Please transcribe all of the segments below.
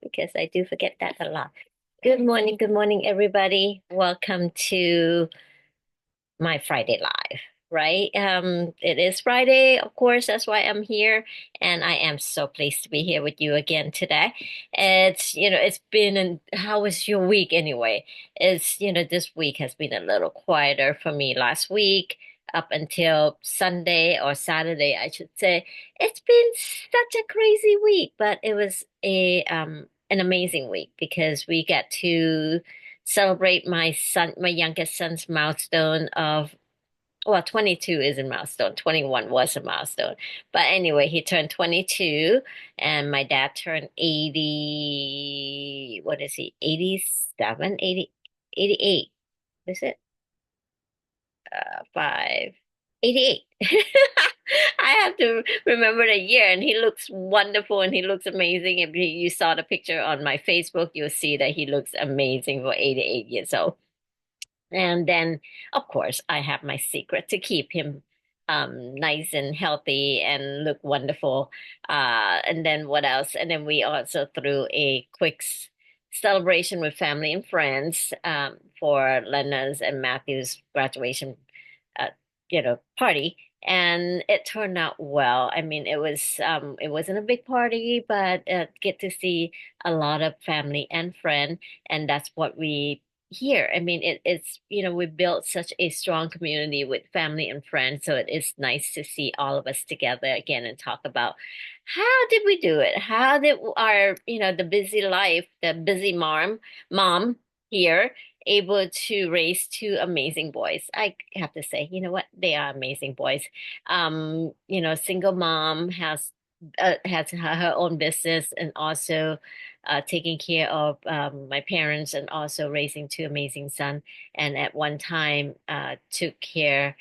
because I do forget that a lot. Good morning, everybody. Welcome to my Friday Live, right? It is Friday, of course, that's why I'm here, and I am so pleased to be here with you again today. It's been how was your week anyway? This week has been a little quieter for me last week. Up until Sunday or Saturday, I should say, it's been such a crazy week, but it was a an amazing week because we get to celebrate my youngest son's milestone of, well, 22 is a milestone. 21 was a milestone. But anyway, he turned 22 and my dad turned 80. What is he? 87, 80, 88. Is it? 88. I have to remember the year, and he looks wonderful and he looks amazing. If you saw the picture on my Facebook, you'll see that he looks amazing for 88 years old. And then, of course, I have my secret to keep him nice and healthy and look wonderful. And then what else? And then we also threw a quick celebration with family and friends for Lena's and Matthew's graduation, uh, party. And it turned out well. I mean, it wasn't a big party, but get to see a lot of family and friend, and that's what we here. I mean, we built such a strong community with family and friends. So it is nice to see all of us together again and talk about how did we do it? How did our, the busy life, the busy mom here able to raise two amazing boys. I have to say, you know what? They are amazing boys. Single mom has her own business and also taking care of my parents and also raising two amazing sons. And at one time, took care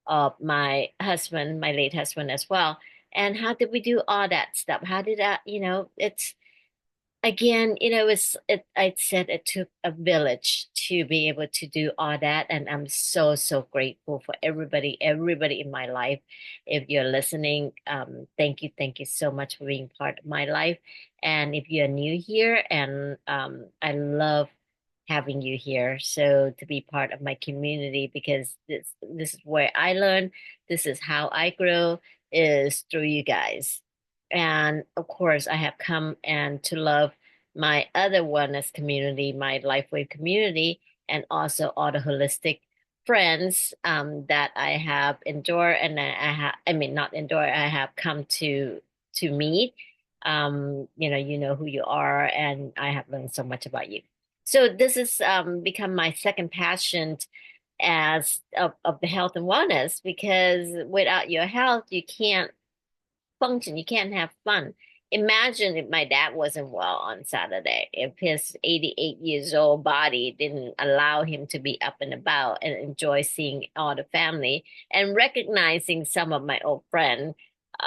of my husband, my late husband as well. And how did we do all that stuff? How did that, it's again, I said it took a village to be able to do all that. And I'm so, so grateful for everybody in my life. If you're listening, thank you so much for being part of my life. And if you're new here, and I love having you here. So to be part of my community, because this is where I learn, this is how I grow, is through you guys. And of course, I have come and to love my other oneness community, my LifeWave community, and also all the holistic friends that I have enjoyed, and I mean, not enjoy, I have come to meet. You know who you are, and I have learned so much about you. So this has become my second passion as of the health and wellness, because without your health, you can't function, you can't have fun. Imagine if my dad wasn't well on Saturday, if his 88 years old body didn't allow him to be up and about and enjoy seeing all the family and recognizing some of my old friends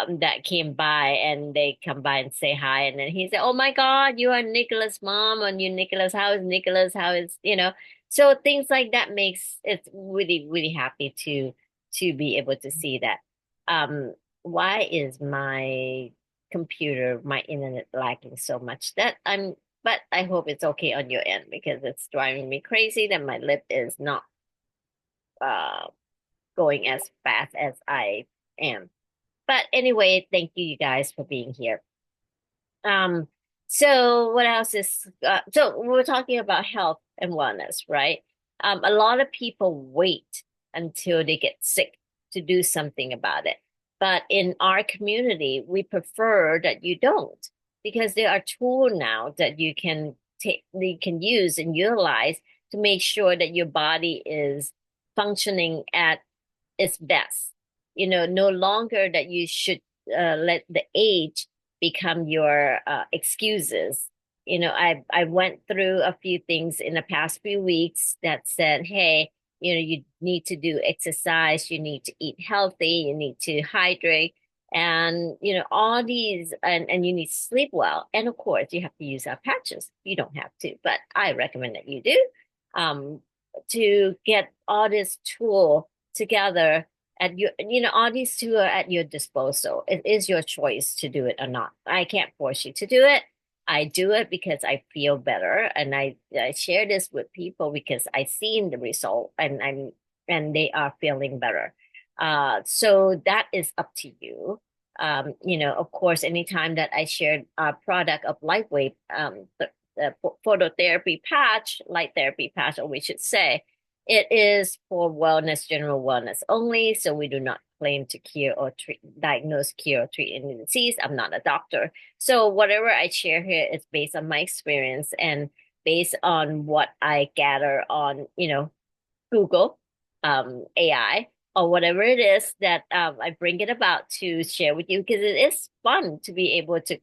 that came by, and they come by and say hi. And then he said, "Oh my God, you are Nicholas' mom, and you, Nicholas, how is Nicholas? How is, So things like that makes it really, really happy to be able to see that. Why is my computer, my internet lagging so much? But I hope it's okay on your end, because it's driving me crazy that my lip is not uh going as fast as I am. But anyway, thank you, you guys, for being here. Um, so what else is so we're talking about health and wellness, right? A lot of people wait until they get sick to do something about it. But in our community, we prefer that you don't, because there are tools now that you can use and utilize to make sure that your body is functioning at its best. No longer that you should let the age become your excuses. I went through a few things in the past few weeks that said, hey, you need to do exercise, you need to eat healthy, you need to hydrate, and all these, and you need to sleep well. And of course, you have to use our patches. You don't have to, but I recommend that you do, um, to get all this tool together at your, all these two are at your disposal. It is your choice to do it or not. I can't force you to do it. I do it because I feel better, and I share this with people because I seen the result, and they are feeling better. So that is up to you. Of course, anytime that I shared a product of Lightweight, the phototherapy patch, light therapy patch, or we should say, it is for wellness, general wellness only. So we do not claim to cure or treat, diagnose, cure, or treat any disease. I'm not a doctor. So whatever I share here is based on my experience and based on what I gather on, Google, AI, or whatever it is that I bring it about to share with you because it is fun to be able to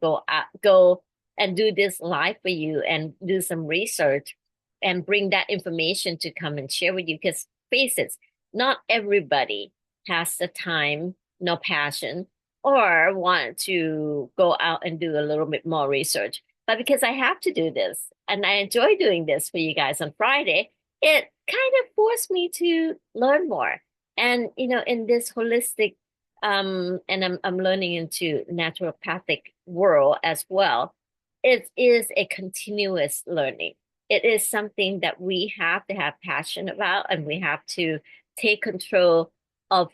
go and do this live for you and do some research and bring that information to come and share with you. Because face it, not everybody has the time, no passion, or want to go out and do a little bit more research. But because I have to do this and I enjoy doing this for you guys on Friday, it kind of forced me to learn more. And in this holistic and I'm learning into naturopathic world as well, it is a continuous learning. It is something that we have to have passion about, and we have to take control of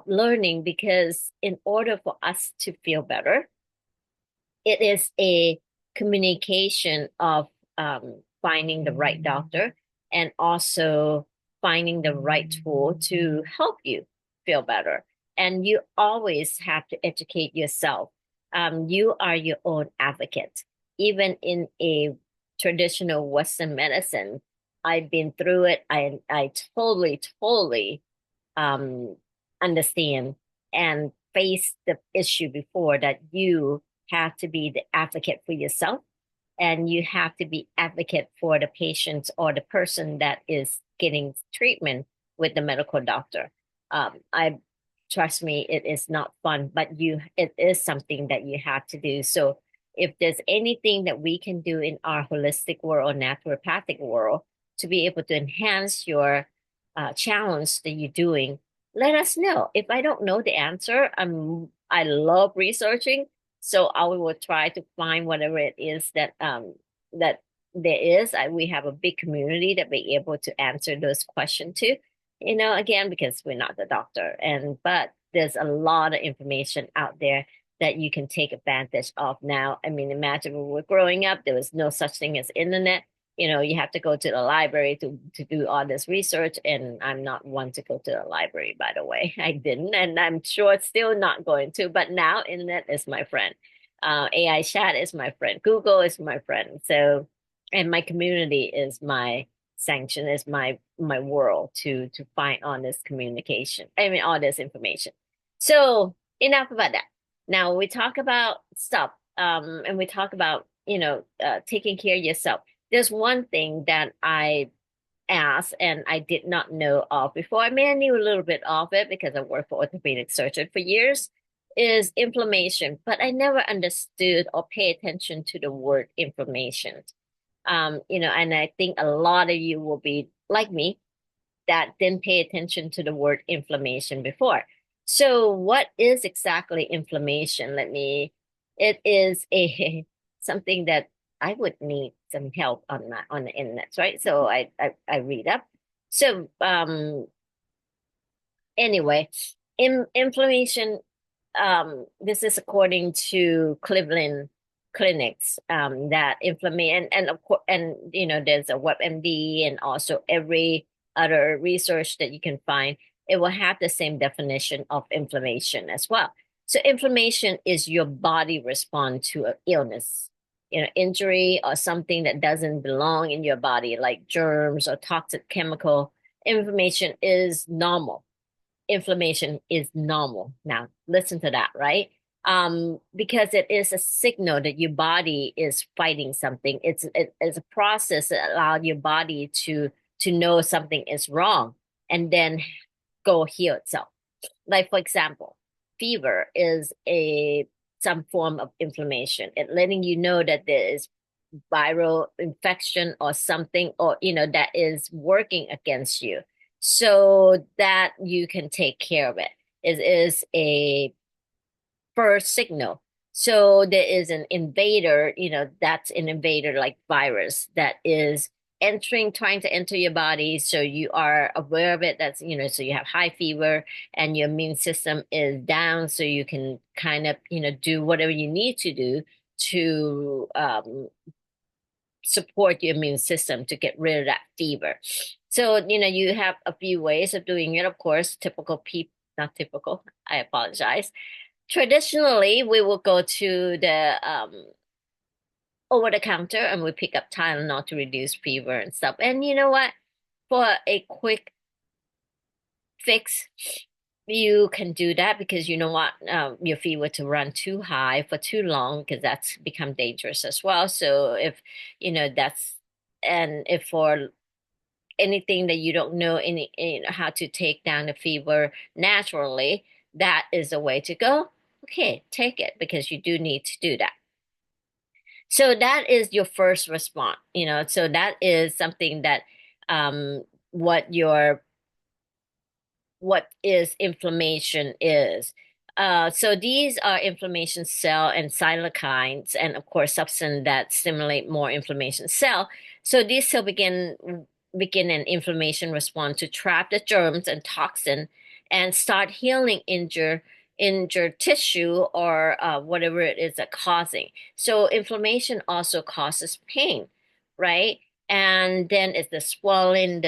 learning, because in order for us to feel better, it is a communication of finding the right doctor and also finding the right tool to help you feel better. And you always have to educate yourself. You are your own advocate. Even in a traditional Western medicine, I've been through it. I totally, totally um, understand and face the issue before, that you have to be the advocate for yourself, and you have to be advocate for the patient or the person that is getting treatment with the medical doctor. I trust me, it is not fun, but it is something that you have to do. So if there's anything that we can do in our holistic world or naturopathic world to be able to enhance your challenge that you're doing, let us know. If I don't know the answer, I love researching, so I will try to find whatever it is that there is. We have a big community that be able to answer those questions too. Again, because we're not the doctor, but there's a lot of information out there that you can take advantage of now. I mean, imagine when we were growing up, there was no such thing as internet. You have to go to the library to do all this research, and I'm not one to go to the library, by the way. I didn't, and I'm sure it's still not going to. But now, internet is my friend. AI chat is my friend. Google is my friend. So, and my community is my sanction, is my world to find all this communication. I mean, all this information. So enough about that. Now we talk about stuff, and we talk about taking care of yourself. There's one thing that I asked and I did not know of before. I mean, I knew a little bit of it because I worked for orthopedic surgeon for years, is inflammation, but I never understood or pay attention to the word inflammation. And I think a lot of you will be like me, that didn't pay attention to the word inflammation before. So what is exactly inflammation? It is a something that I would need some help on the internet, right? So I read up. So anyway, inflammation, this is according to Cleveland clinics, that inflammation, and of course, and there's a WebMD and also every other research that you can find, it will have the same definition of inflammation as well. So inflammation is your body respond to an illness, injury or something that doesn't belong in your body, like germs or toxic chemical. Inflammation is normal. Inflammation is normal. Now, listen to that, right? Because it is a signal that your body is fighting something. It's a process that allows your body to know something is wrong and then go heal itself. Like, for example, fever is some form of inflammation. It letting you know that there is viral infection or something, or that is working against you, so that you can take care of it. It is a first signal. So there is an invader, that's an invader like virus that is entering, trying to enter your body. So you are aware of it. So you have high fever and your immune system is down. So you can kind of, do whatever you need to do to support your immune system to get rid of that fever. So, you have a few ways of doing it. Of course, typical people, not typical, I apologize. Traditionally, we will go to the over the counter and we pick up Tylenol to reduce fever and stuff. And you know what? For a quick fix, you can do that because you know what, your fever to run too high for too long because that's become dangerous as well. So if that's and if for anything that you don't know how to take down the fever naturally, that is a way to go. Okay, take it because you do need to do that. So that is your first response, so that is something that um what your what is inflammation is. So these are inflammation cell and cytokines, and of course, substance that stimulate more inflammation cell. So these cells begin an inflammation response to trap the germs and toxin and start healing injured tissue or whatever it is that causing. So inflammation also causes pain, right? And then it's the swelling,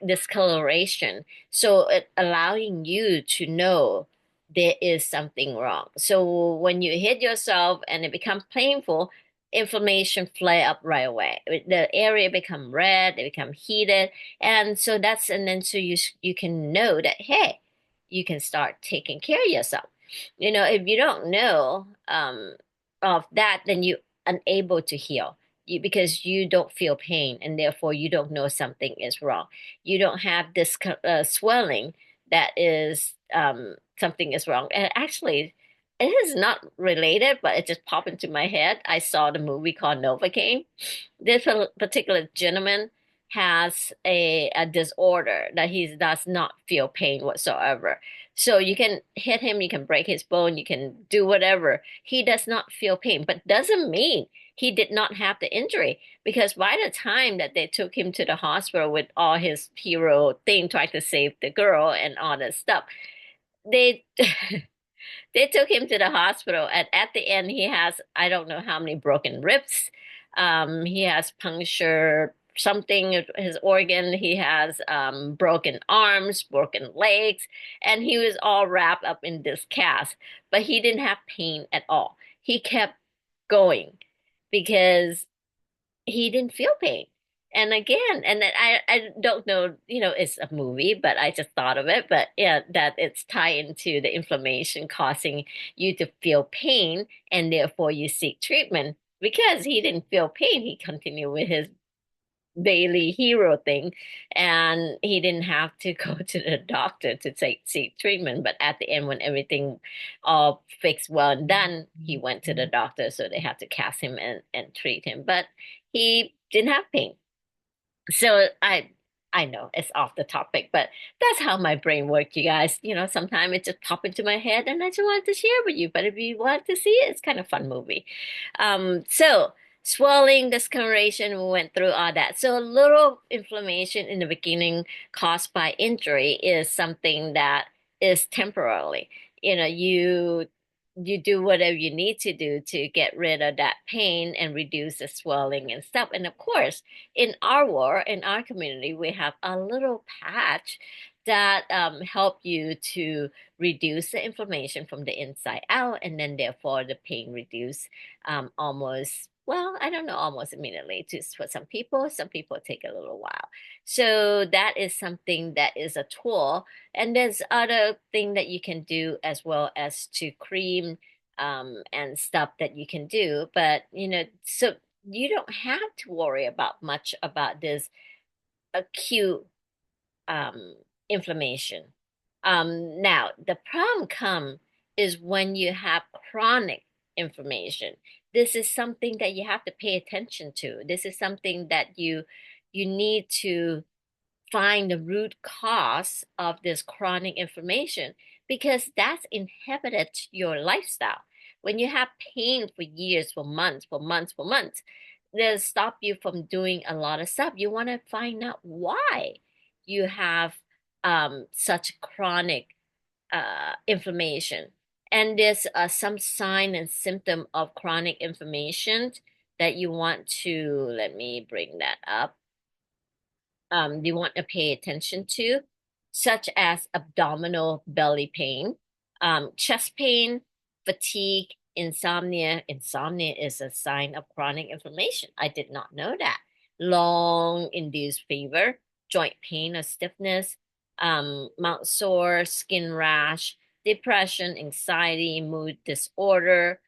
discoloration. So it allowing you to know there is something wrong. So when you hit yourself and it becomes painful, inflammation flare up right away. The area become red, it become heated, and so you can know that hey, you can start taking care of yourself. If you don't know of that, then you unable to heal. Because you don't feel pain and therefore you don't know something is wrong. You don't have this swelling that is something is wrong. And actually, it is not related, but it just popped into my head. I saw the movie called Novocaine. This particular gentleman has a disorder that he does not feel pain whatsoever. So you can hit him, you can break his bone, you can do whatever. He does not feel pain, but doesn't mean he did not have the injury because by the time that they took him to the hospital with all his hero thing trying to save the girl and all that stuff, they they took him to the hospital, and at the end, he has I don't know how many broken ribs. He has puncture something his organ. He has broken arms, broken legs, and he was all wrapped up in this cast. But he didn't have pain at all. He kept going because he didn't feel pain. And again, and then I don't know, it's a movie, but I just thought of it. But yeah, that it's tied into the inflammation causing you to feel pain, and therefore you seek treatment. Because he didn't feel pain, he continued with his daily hero thing, and he didn't have to go to the doctor to seek treatment. But at the end, when everything all fixed well and done, he went to the doctor, so they had to cast him and treat him. But he didn't have pain. So I know it's off the topic, but that's how my brain works, you guys. Sometimes it just pop into my head and I just wanted to share with you. But if you want to see it, it's kind of fun movie. So swelling, discoloration, we went through all that. So a little inflammation in the beginning caused by injury is something that is temporarily. You do whatever you need to do to get rid of that pain and reduce the swelling and stuff. And of course, in our community, we have a little patch that help you to reduce the inflammation from the inside out, and then therefore the pain reduce almost. Well, I don't know, almost immediately. Just for some people take a little while. So that is something that is a tool, and there's other thing that you can do as well as to cream and stuff that you can do. But so you don't have to worry about much about this acute um, inflammation. Now, the problem come is when you have chronic inflammation. This is something that you have to pay attention to. This is something that you need to find the root cause of this chronic inflammation because that's inhibited your lifestyle. when you have pain for years, for months, for months, for months, they'll stop you from doing a lot of stuff. You want to find out why you have such chronic inflammation. And there's some sign and symptom of chronic inflammation that you want to, let me bring that up, you want to pay attention to, such as abdominal belly pain, chest pain, fatigue, insomnia. Insomnia is a sign of chronic inflammation. I did not know that. Long induced fever, joint pain or stiffness, mouth sore, skin rash, depression, anxiety, mood disorder,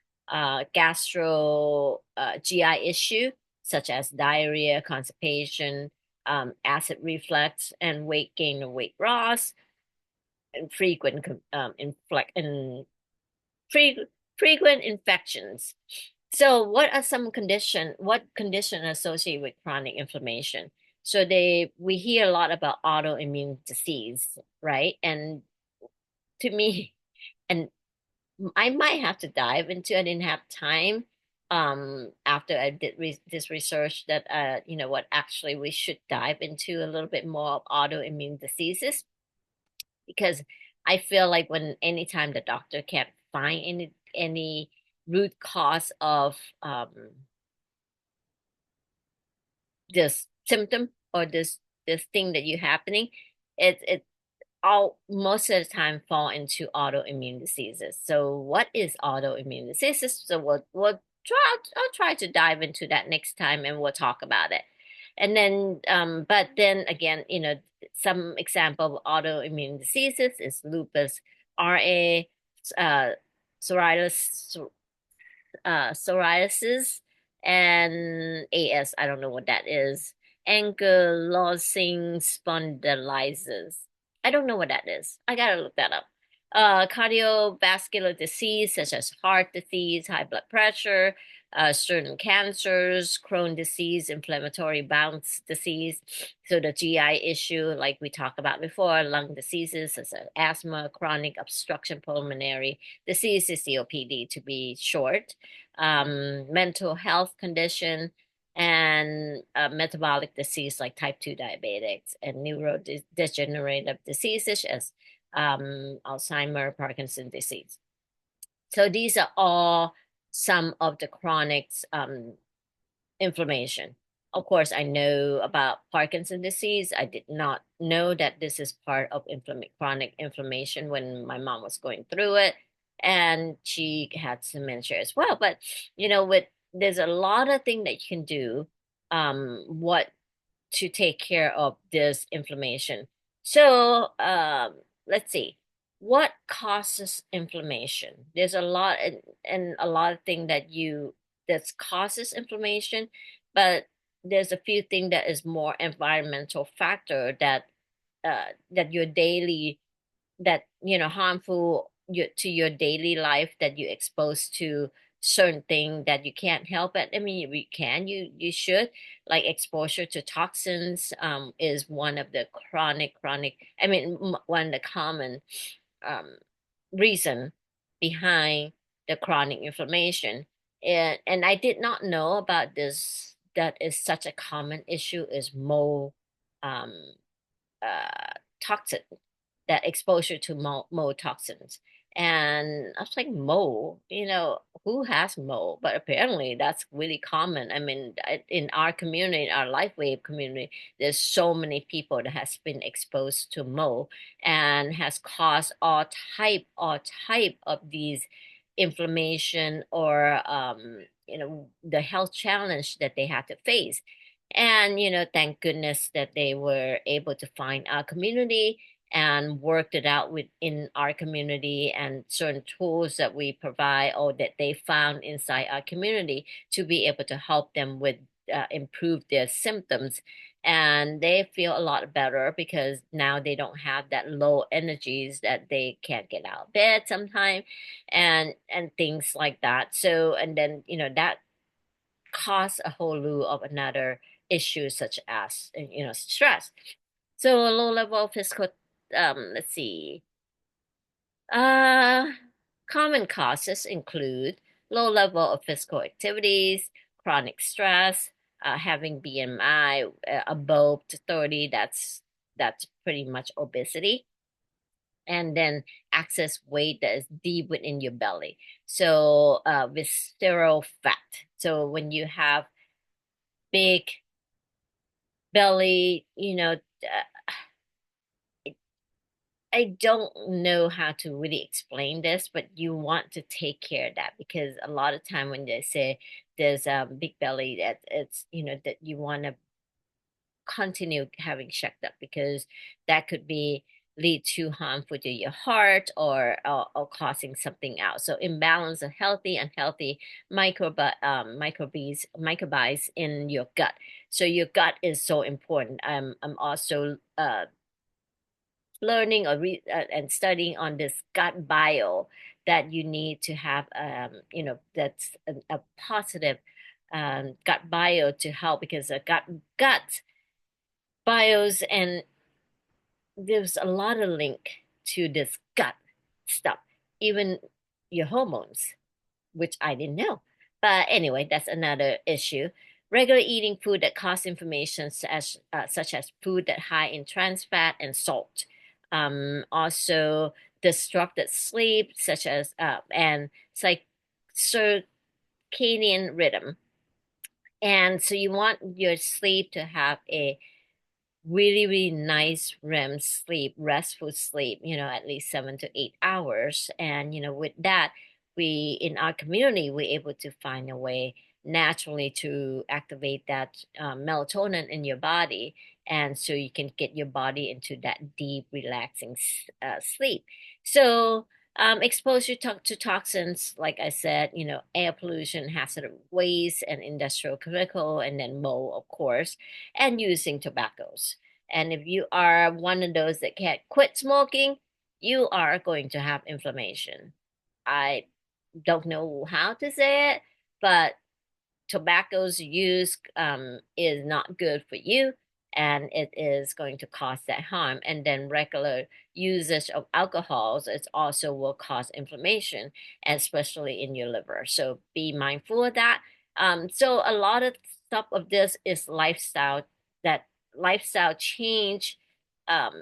gastro GI issue such as diarrhea, constipation, acid reflux, and weight gain or weight loss, and fre- frequent infections. So, what are some condition? What condition associated with chronic inflammation? So we hear a lot about autoimmune disease, right? And to me, and I might have to dive into. I didn't have time after I did this research that what actually we should dive into a little bit more of autoimmune diseases because I feel like when anytime the doctor can't find any root cause of this symptom or this thing that you're happening, it all most of the time fall into autoimmune diseases. So what is autoimmune diseases? So I'll try to dive into that next time and we'll talk about it. And then but then again, some example of autoimmune diseases is lupus, RA, uh psoriasis, psoriasis and AS. I don't know what that is. Ankylosing spondylitis. I don't know what that is. I gotta look that up. Cardiovascular disease such as heart disease, high blood pressure, certain cancers, Crohn disease, inflammatory bowel disease. So the GI issue, like we talked about before, lung diseases such as asthma, chronic obstruction pulmonary disease is COPD to be short, mental health condition, and metabolic disease like type 2 diabetics and neurodegenerative diseases as Alzheimer, Parkinson disease. So these are all some of the chronic inflammation. Of course, I know about Parkinson disease. I did not know that this is part of chronic inflammation when my mom was going through it, and she had dementia as well. But with there's a lot of things that you can do. What to take care of this inflammation. So let's see, what causes inflammation? There's a lot and a lot of things that causes inflammation, but there's a few things that is more environmental factor that your daily that harmful to your daily life that you expose to certain thing that you can't help it. I mean, you should, like exposure to toxins is one of the chronic, I mean, one of the common um reason behind the chronic inflammation. And I did not know about this, that is such a common issue, is mold um toxin, that exposure to mold toxins. And I was like, mold, who has mold? But apparently that's really common. I mean, in our community, our LifeWave community, there's so many people that has been exposed to mold and has caused all type of these inflammation or the health challenge that they had to face. And thank goodness that they were able to find our community and worked it out within our community, and certain tools that we provide or that they found inside our community to be able to help them with improve their symptoms. And they feel a lot better because now they don't have that low energies that they can't get out of bed sometimes, and things like that. So and then that cause a whole slew of another issues such as stress. So a low level of physical, let's see, uh common causes include low level of physical activities, chronic stress, having BMI above 30, that's pretty much obesity. And then excess weight that is deep within your belly. So visceral fat. So when you have big belly, I don't know how to really explain this, but you want to take care of that, because a lot of time when they say there's a big belly, that it's that you want to continue having checked up, because that could be lead to harmful to your heart, or causing something else. So imbalance of healthy, unhealthy microbes in your gut. So your gut is so important. I'm also learning and studying on this gut bio, that you need to have that's a positive gut bio to help, because a gut bios, and there's a lot of link to this gut stuff, even your hormones, which I didn't know. But anyway, that's another issue. Regular eating food that cause inflammation, such as food that high in trans fat and salt. Also, disrupted sleep, such as and circadian rhythm. And so you want your sleep to have a really, really nice REM sleep, restful sleep, at least 7 to 8 hours. And, with that, we, in our community, we're able to find a way naturally to activate that melatonin in your body. And so you can get your body into that deep, relaxing sleep. So, exposure to toxins, like I said, air pollution, hazardous waste, and industrial chemical, and then mold, of course, and using tobaccos. And if you are one of those that can't quit smoking, you are going to have inflammation. I don't know how to say it, but tobacco's use is not good for you, and it is going to cause that harm. And then regular usage of alcohols, it also will cause inflammation, especially in your liver. So be mindful of that. So a lot of stuff of this is that lifestyle change, um,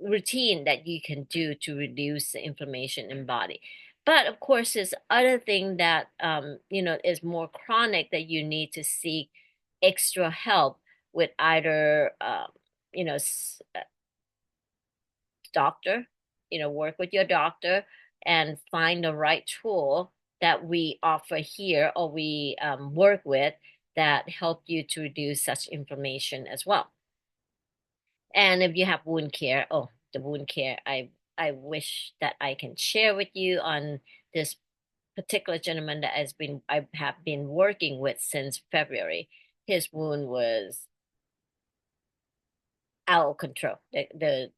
routine that you can do to reduce the inflammation in body. But of course, there's other thing that is more chronic, that you need to seek extra help with, either doctor, work with your doctor and find the right tool that we offer here, or we work with, that help you to reduce such inflammation as well. And if you have wound care, oh, the wound care, I wish that I can share with you on this particular gentleman that I have been working with since February. His wound was out of control. It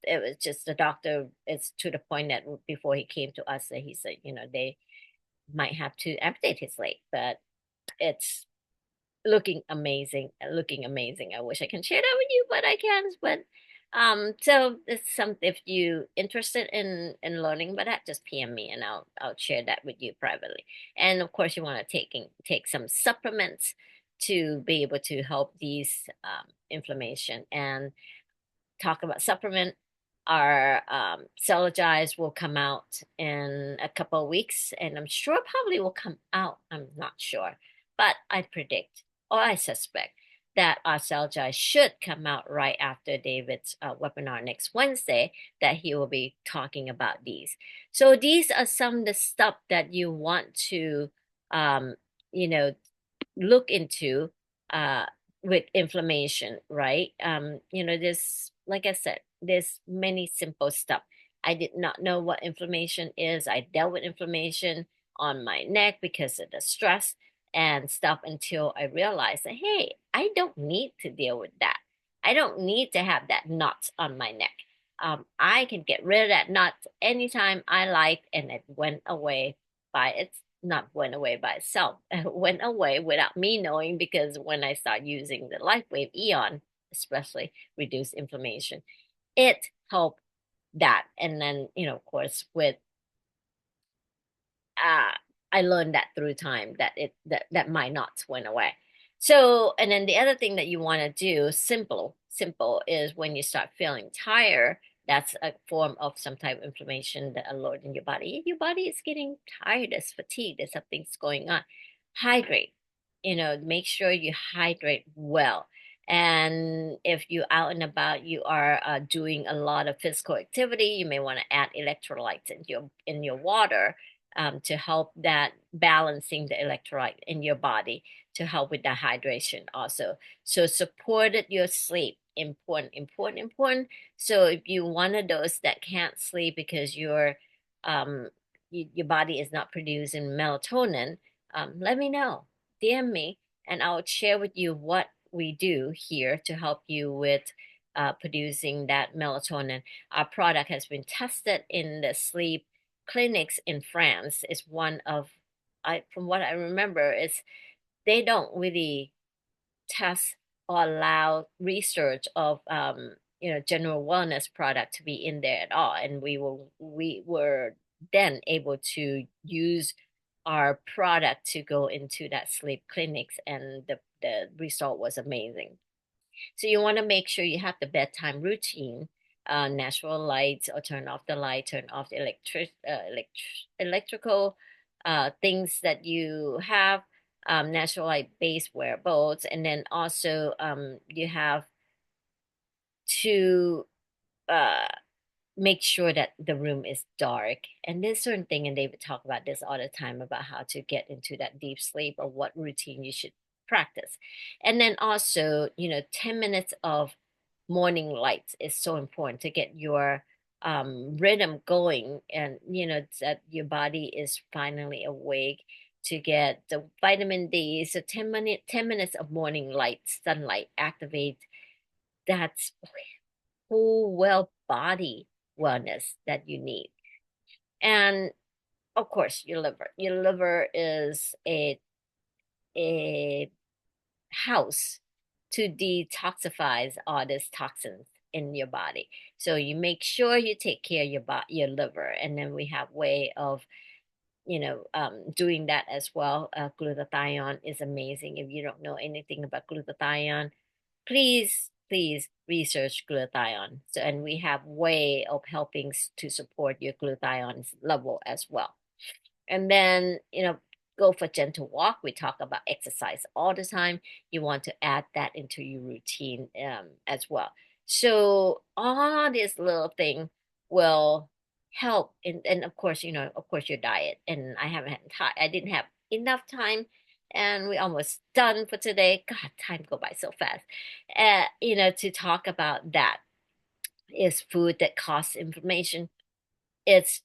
was just, the doctor, it's to the point that before he came to us, that he said, they might have to amputate his leg, but it's looking amazing. I wish I can share that with you, but I can't. But so it's some, if you interested in learning about that, just PM me and I'll share that with you privately. And of course, you want to take some supplements to be able to help these inflammation. And talk about supplement, our Celogize will come out in a couple of weeks, and I'm sure probably will come out. I'm not sure, but I predict, or I suspect, that our Celogize should come out right after David's webinar next Wednesday, that he will be talking about these. So these are some of the stuff that you want to, um, you know, look into uh, with inflammation, right? There's, like I said, there's many simple stuff. I did not know what inflammation is. I dealt with inflammation on my neck because of the stress and stuff, until I realized that, hey, I don't need to deal with that. I don't need to have that knot on my neck. I can get rid of that knot anytime I like, and it went away by its not went away by itself. It went away without me knowing, because when I start using the LifeWave Eon, especially reduce inflammation, it helped that. And then, of course, with uh I learned that through time that that my knots went away. So, and then the other thing that you want to do, simple, is when you start feeling tired, that's a form of some type of inflammation that alert in your body. Your body is getting tired, it's fatigued, there's something's going on. Hydrate. Make sure you hydrate well. And if you're out and about, you are doing a lot of physical activity, you may want to add electrolytes in your water to help that balancing the electrolyte in your body to help with the hydration also. So supported your sleep. Important, important, important. So if you one of those that can't sleep because um your body is not producing melatonin, let me know. DM me and I'll share with you what we do here to help you with producing that melatonin. Our product has been tested in the sleep clinics in France. Is one of, from what I remember, is they don't really test or allow research of general wellness product to be in there at all, and we were then able to use our product to go into that sleep clinics, and the result was amazing. So you want to make sure you have the bedtime routine, natural lights, or turn off the light, turn off the electrical things that you have, natural light based wearables, and then also you have to uh, make sure that the room is dark. And there's certain thing, and they would talk about this all the time about how to get into that deep sleep or what routine you should practice. And then also, 10 minutes of morning lights is so important to get your rhythm going, and that your body is finally awake to get the vitamin D. So 10 minutes of morning light sunlight activate that's whole well body wellness that you need. And of course, your liver is a house to detoxify all these toxins in your body. So you make sure you take care of your liver, and then we have way of doing that as well. Glutathione is amazing. If you don't know anything about glutathione, please research glutathione. So, and we have way of helping to support your glutathione level as well. And then, go for gentle walk. We talk about exercise all the time. You want to add that into your routine as well. So all this little thing will help. And of course, your diet. And I haven't had time. I didn't have enough time. And we almost done for today. God, time go by so fast. To talk about that is food that causes inflammation. It's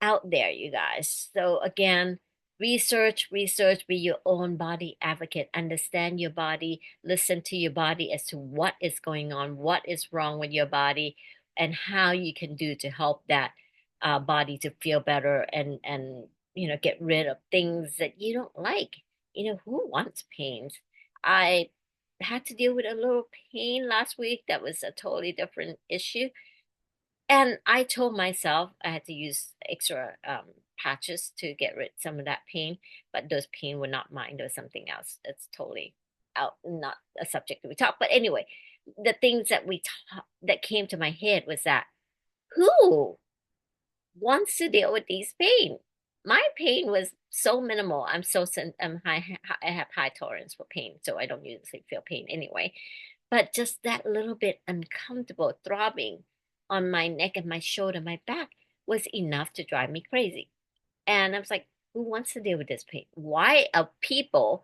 out there, you guys. So again, research, be your own body advocate, understand your body, listen to your body as to what is going on, what is wrong with your body, and how you can do to help that body to feel better, and get rid of things that you don't like. Who wants pains? I had to deal with a little pain last week that was a totally different issue, and I told myself I had to use extra patches to get rid of some of that pain, but those pain were not mine. There was something else. It's totally out, not a subject that we talk. But anyway, the things that that came to my head was that who wants to deal with these pain? My pain was so minimal. I'm high. I have high tolerance for pain, so I don't usually feel pain anyway. But just that little bit uncomfortable throbbing on my neck and my shoulder, my back was enough to drive me crazy. And I was like, who wants to deal with this pain? Why are people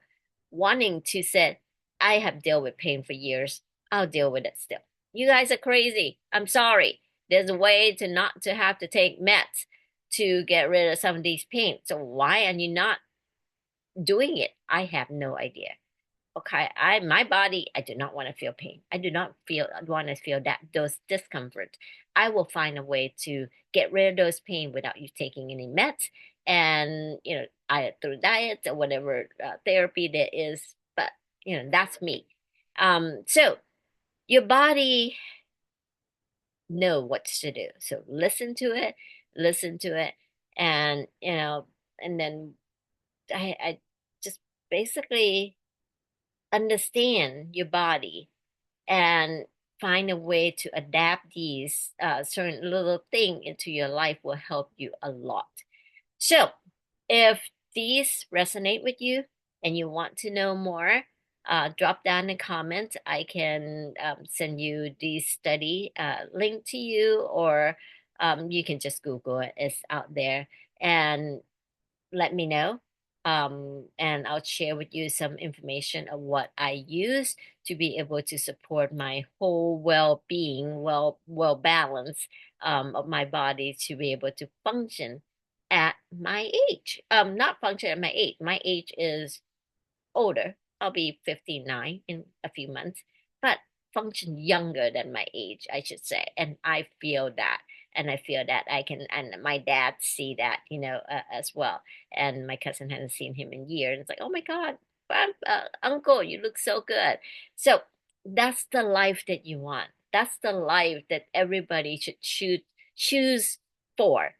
wanting to say, I have dealt with pain for years. I'll deal with it still. You guys are crazy. I'm sorry. There's a way to not to have to take meds to get rid of some of these pain. So why are you not doing it? I have no idea. Okay, my body, I do not want to feel pain. I do not want to feel those discomfort. I will find a way to get rid of those pain without you taking any meds, and either through diets or whatever therapy there is. But that's me. So your body know what to do. So listen to it, and and then I just basically understand your body and find a way to adapt these certain little thing into your life will help you a lot. So, if these resonate with you and you want to know more, drop down a comment. I can send you the study link to you, or you can just Google it. It's out there. And let me know. And I'll share with you some information of what I use to be able to support my whole well-being, well balance of my body to be able to function at my age. Not function at my age. My age is older. I'll be 59 in a few months, but function younger than my age, I should say. And I feel that. And I feel that I can, and my dad see that, as well. And my cousin hadn't seen him in years. It's like, oh my God, uncle, you look so good. So that's the life that you want. That's the life that everybody should choose for.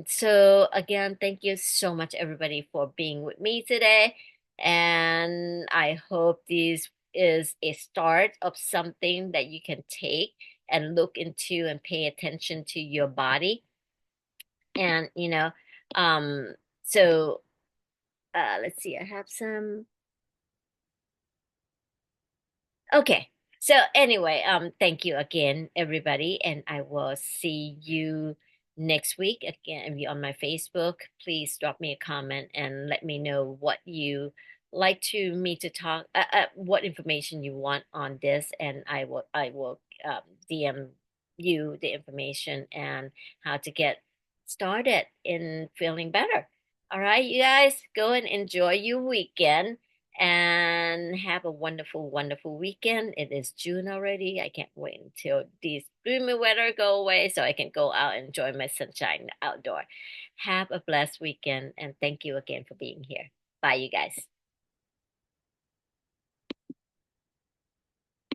So again, thank you so much, everybody, for being with me today. And I hope this is a start of something that you can take and look into and pay attention to your body. And, um, so let's see, I have some. Okay. So anyway, thank you again, everybody, and I will see you next week. Again, if you're on my Facebook, please drop me a comment and let me know what you like to me to talk, what information you want on this, and I will DM you the information and how to get started in feeling better. All right, you guys, go and enjoy your weekend and have a wonderful, wonderful weekend. It is June already. I can't wait until these gloomy weather go away so I can go out and enjoy my sunshine outdoor. Have a blessed weekend and thank you again for being here. Bye, you guys.